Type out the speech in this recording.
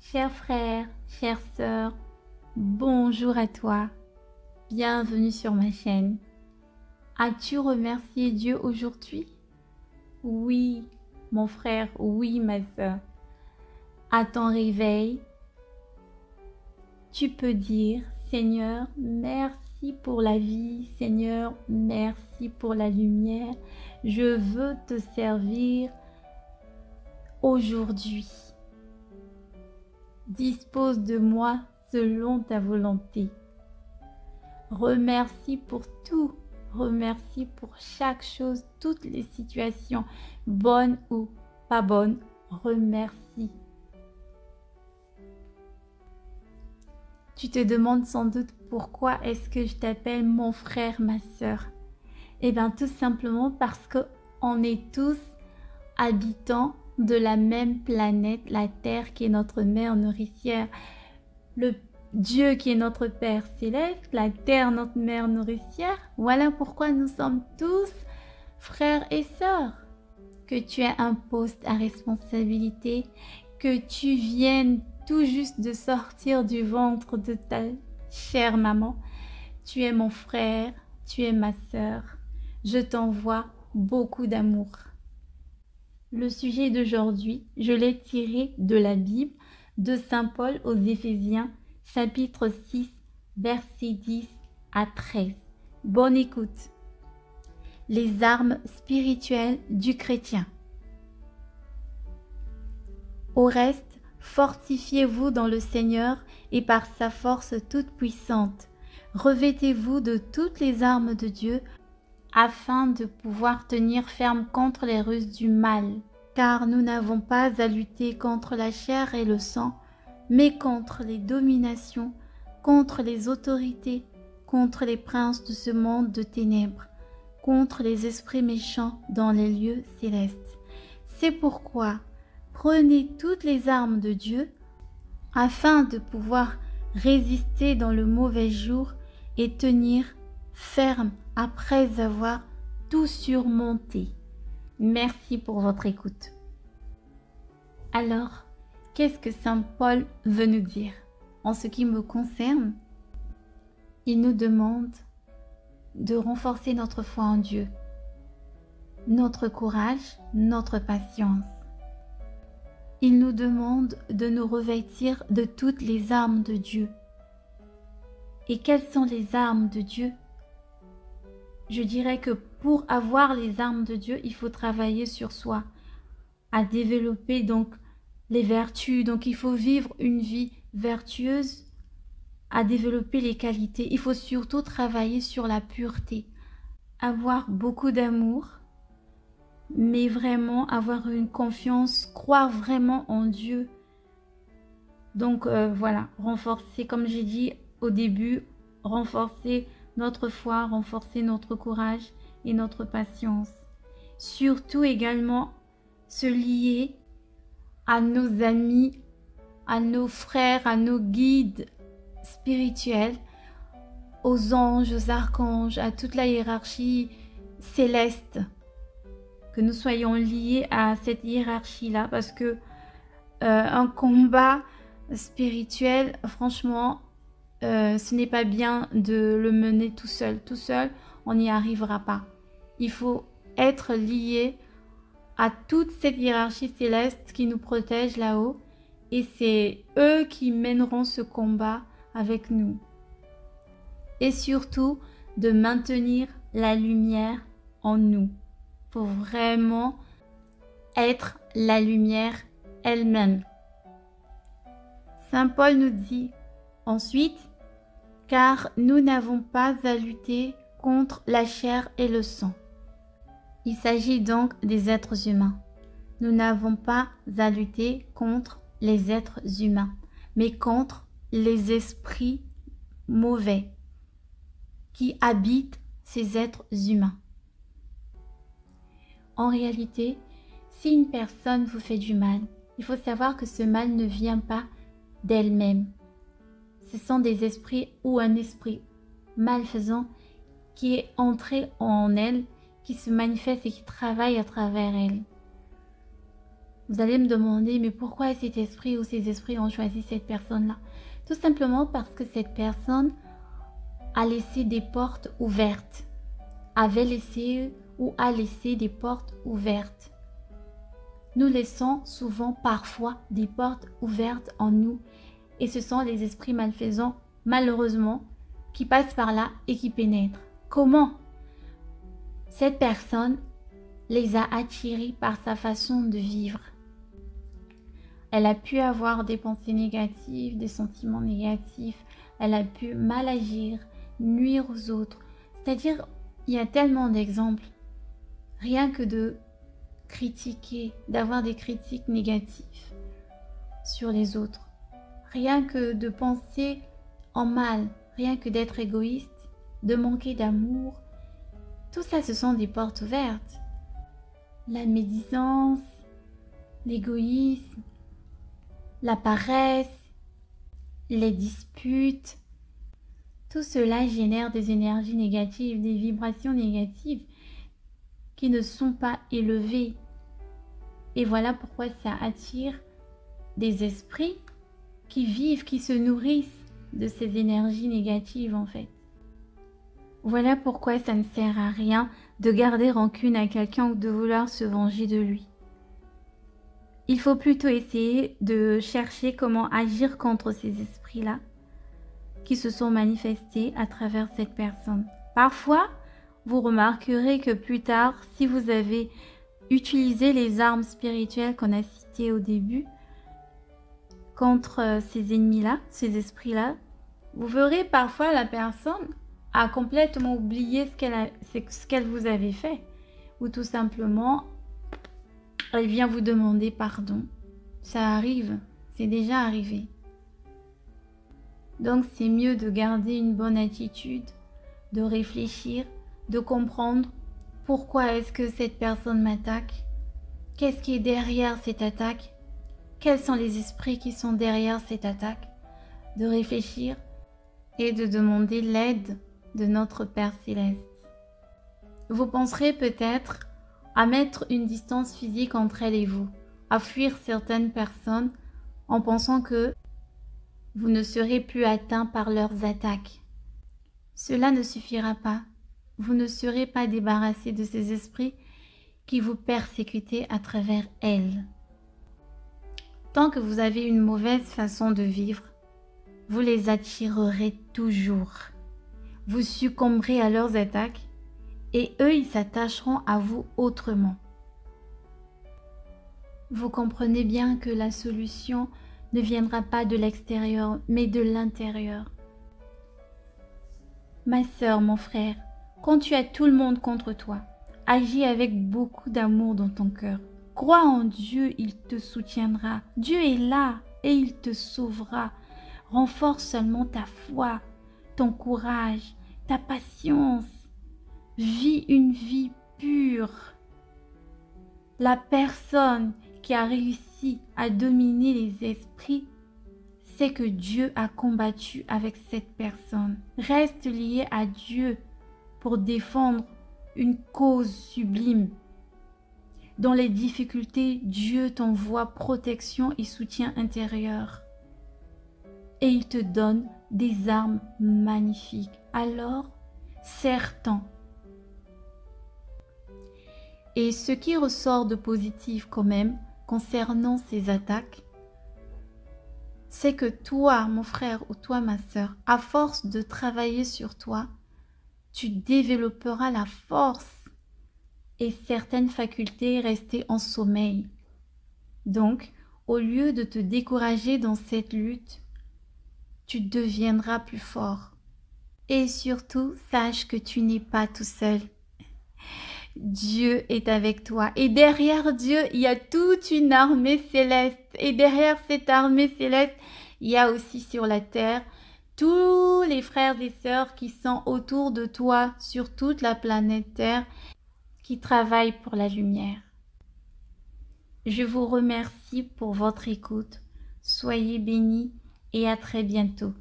Chers frères, chères sœurs, bonjour à toi. Bienvenue sur ma chaîne. As-tu remercié Dieu aujourd'hui? Oui, mon frère, oui, ma sœur. À ton réveil, tu peux dire, Seigneur, merci pour la vie. Seigneur, merci pour la lumière. Je veux te servir aujourd'hui. Dispose de moi selon ta volonté. Remercie pour tout. Remercie pour chaque chose, toutes les situations, bonnes ou pas bonnes. Remercie. Tu te demandes sans doute pourquoi est-ce que je t'appelle mon frère, ma sœur. Eh bien, tout simplement parce qu'on est tous habitants de la même planète, la Terre qui est notre mère nourricière, le Dieu qui est notre Père céleste, la Terre notre mère nourricière. Voilà pourquoi nous sommes tous frères et sœurs. Que tu aies un poste à responsabilité, que tu viennes tout juste de sortir du ventre de ta chère maman. Tu es mon frère, tu es ma sœur. Je t'envoie beaucoup d'amour. Le sujet d'aujourd'hui, je l'ai tiré de la Bible de Saint Paul aux Éphésiens, chapitre 6, versets 10 à 13. Bonne écoute. Les armes spirituelles du chrétien. Au reste, fortifiez-vous dans le Seigneur et par sa force toute puissante. Revêtez-vous de toutes les armes de Dieu afin de pouvoir tenir ferme contre les ruses du mal. Car nous n'avons pas à lutter contre la chair et le sang, mais contre les dominations, contre les autorités, contre les princes de ce monde de ténèbres, contre les esprits méchants dans les lieux célestes. C'est pourquoi prenez toutes les armes de Dieu afin de pouvoir résister dans le mauvais jour et tenir ferme après avoir tout surmonté. Merci pour votre écoute. Alors, qu'est-ce que Saint Paul veut nous dire? En ce qui me concerne, il nous demande de renforcer notre foi en Dieu, notre courage, notre patience. Il nous demande de nous revêtir de toutes les armes de Dieu. Et quelles sont les armes de Dieu? Je dirais que pour avoir les armes de Dieu, il faut travailler sur soi, à développer donc les vertus. Donc il faut vivre une vie vertueuse, à développer les qualités. Il faut surtout travailler sur la pureté, avoir beaucoup d'amour, mais vraiment avoir une confiance, croire vraiment en Dieu. Donc voilà, renforcer, comme j'ai dit au début, renforcer notre foi, renforcer notre courage et notre patience. Surtout également se lier à nos amis, à nos frères, à nos guides spirituels, aux anges, aux archanges, à toute la hiérarchie céleste. Que nous soyons liés à cette hiérarchie-là, parce que un combat spirituel, franchement, ce n'est pas bien de le mener tout seul. Tout seul, on n'y arrivera pas. Il faut être lié à toute cette hiérarchie céleste qui nous protège là-haut. Et c'est eux qui mèneront ce combat avec nous. Et surtout, de maintenir la lumière en nous. Pour vraiment être la lumière elle-même. Saint Paul nous dit ensuite, car nous n'avons pas à lutter contre la chair et le sang. Il s'agit donc des êtres humains. Nous n'avons pas à lutter contre les êtres humains, mais contre les esprits mauvais qui habitent ces êtres humains. En réalité, si une personne vous fait du mal, il faut savoir que ce mal ne vient pas d'elle-même. Ce sont des esprits ou un esprit malfaisant qui est entré en elle, qui se manifeste et qui travaille à travers elle. Vous allez me demander, mais pourquoi cet esprit ou ces esprits ont choisi cette personne-là? Tout simplement parce que cette personne a laissé des portes ouvertes, avait laissé ou a laissé des portes ouvertes. Nous laissons souvent, parfois, des portes ouvertes en nous et ce sont les esprits malfaisants, malheureusement, qui passent par là et qui pénètrent. Comment? Cette personne les a attirés par sa façon de vivre. Elle a pu avoir des pensées négatives, des sentiments négatifs, elle a pu mal agir, nuire aux autres. C'est-à-dire, il y a tellement d'exemples. Rien que de critiquer, d'avoir des critiques négatives sur les autres. Rien que de penser en mal, rien que d'être égoïste, de manquer d'amour. Tout ça, ce sont des portes ouvertes. La médisance, l'égoïsme, la paresse, les disputes, tout cela génère des énergies négatives, des vibrations négatives qui ne sont pas élevées. Et voilà pourquoi ça attire des esprits qui vivent, qui se nourrissent de ces énergies négatives en fait. Voilà pourquoi ça ne sert à rien de garder rancune à quelqu'un ou de vouloir se venger de lui. Il faut plutôt essayer de chercher comment agir contre ces esprits-là qui se sont manifestés à travers cette personne. Parfois, vous remarquerez que plus tard, si vous avez utilisé les armes spirituelles qu'on a citées au début contre ces ennemis-là, ces esprits-là, vous verrez parfois la personne a complètement oublié ce qu'elle vous avait fait. Ou tout simplement, elle vient vous demander pardon. Ça arrive, c'est déjà arrivé. Donc c'est mieux de garder une bonne attitude, de réfléchir, de comprendre pourquoi est-ce que cette personne m'attaque, qu'est-ce qui est derrière cette attaque, quels sont les esprits qui sont derrière cette attaque, de réfléchir et de demander l'aide de notre Père Céleste. Vous penserez peut-être à mettre une distance physique entre elle et vous, à fuir certaines personnes en pensant que vous ne serez plus atteint par leurs attaques. Cela ne suffira pas. Vous ne serez pas débarrassé de ces esprits qui vous persécutent à travers elles. Tant que vous avez une mauvaise façon de vivre, vous les attirerez toujours. Vous succomberez à leurs attaques et eux, ils s'attacheront à vous autrement. Vous comprenez bien que la solution ne viendra pas de l'extérieur, mais de l'intérieur. Ma sœur, mon frère, quand tu as tout le monde contre toi, agis avec beaucoup d'amour dans ton cœur. Crois en Dieu, il te soutiendra. Dieu est là et il te sauvera. Renforce seulement ta foi, ton courage, ta patience. Vis une vie pure. La personne qui a réussi à dominer les esprits, c'est que Dieu a combattu avec cette personne. Reste lié à Dieu pour défendre une cause sublime. Dans les difficultés, Dieu t'envoie protection et soutien intérieur. Et il te donne des armes magnifiques. Alors, serre-t'en. Et ce qui ressort de positif quand même concernant ces attaques, c'est que toi, mon frère ou toi, ma sœur, à force de travailler sur toi, tu développeras la force et certaines facultés restées en sommeil. Donc, au lieu de te décourager dans cette lutte, tu deviendras plus fort. Et surtout, sache que tu n'es pas tout seul. Dieu est avec toi. Et derrière Dieu, il y a toute une armée céleste. Et derrière cette armée céleste, il y a aussi sur la terre tous les frères et sœurs qui sont autour de toi sur toute la planète Terre, qui travaillent pour la lumière. Je vous remercie pour votre écoute. Soyez bénis et à très bientôt.